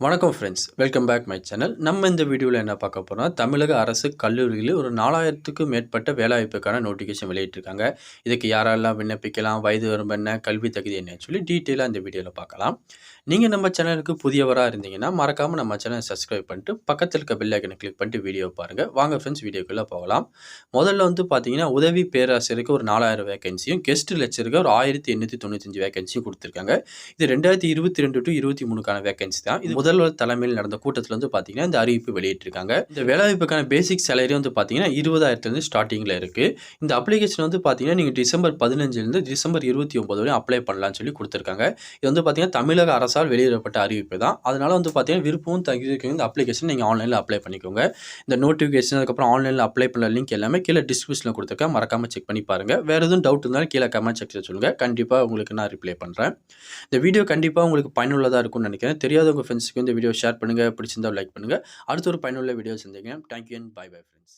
வணக்கம் friends, welcome back my channel. நம்ம இந்த வீடியோவில் என்ன பார்க்க போறோம்னா, தமிழக அரசு கல்லூரிகளில் ஒரு 4000க்கும் மேற்பட்ட வேலைவாய்ப்புக்கான நோட்டிஃபிகேஷன் வெளியிட்டிருக்காங்க. இதுக்கு யாரெல்லாம் விண்ணப்பிக்கலாம், வயது வரம்பு என்ன, கல்வி தகுதி என்னன்னு சொல்லி டீட்டெயிலாக இந்த வீடியோவில் பார்க்கலாம். நீங்கள் நம்ம சேனலுக்கு புதியவராக இருந்தீங்கன்னா மறக்காமல் நம்ம சேனலை சப்ஸ்கிரைப் பண்ணிட்டு பக்கத்தில் இருக்க பெல் ஐக்கனை கிளிக் பண்ணிட்டு வீடியோ பாருங்கள். வாங்க ஃப்ரெண்ட்ஸ், வீடியோக்குள்ளே போகலாம். முதல்ல பார்த்தீங்கன்னா, உதவி பேராசிரியருக்கு ஒரு 4000 வேகன்சியும், கெஸ்ட் லெக்சருக்கு ஒரு 1895 வேகன்சியும் கொடுத்துருக்காங்க. இது 2022 to 23க்கான வேகன்சி தான். இது முதல்வர் தலைமையில் நடந்த கூட்டத்தில் பார்த்தீங்கன்னா இந்த அறிவிப்பு வெளியிட்டிருக்காங்க. இந்த வேலைவாய்ப்புக்கான பேசிக் சேலரி பார்த்தீங்கன்னா 20,000 ஸ்டார்டிங்கில் இருக்குது. இந்த அப்ளிகேஷன் பார்த்தீங்கன்னா நீங்கள் டிசம்பர் 15லேருந்து டிசம்பர் 29 வரையும் அப்ளை பண்ணலாம்னு சொல்லி கொடுத்துருக்காங்க. இது பார்த்தீங்கன்னா தமிழக அரசால் வெளியிடப்பட்ட அறிவிப்பு தான். அதனால பார்த்தீங்கன்னா விருப்பமும் தகுதிக்கும் இந்த அப்ளிகேஷன் நீங்கள் ஆன்லைனில் அப்ளை பண்ணிக்கோங்க. இந்த நோட்டிஃபிகேஷன் அதுக்கப்புறம் ஆன்லைனில் அப்ளை பண்ண லிங்க் எல்லாமே கீழே டிஸ்கிரிப்ஷனில் கொடுத்துருக்கேன். மறக்காமல் செக் பண்ணி பாருங்கள். வேறு எதுவும் டவுட் இருந்தாலும் கீழே கமெண்ட் செக்ஷனில் சொல்லுங்கள். கண்டிப்பாக உங்களுக்கு நான் ரிப்ளை பண்ணுறேன். இந்த வீடியோ கண்டிப்பாக உங்களுக்கு பயனுள்ளதாக இருக்கும்னு நினைக்கிறேன். தெரியாதவங்க ஃப்ரெண்ட்ஸுக்கு இந்த வீடியோ ஷேர் பண்ணுங்கள். பிடிச்சிருந்தா லைக் பண்ணுங்கள். அடுத்த ஒரு பயனுள்ள வீடியோ சந்திக்கிறேன். Thank you and bye bye friends.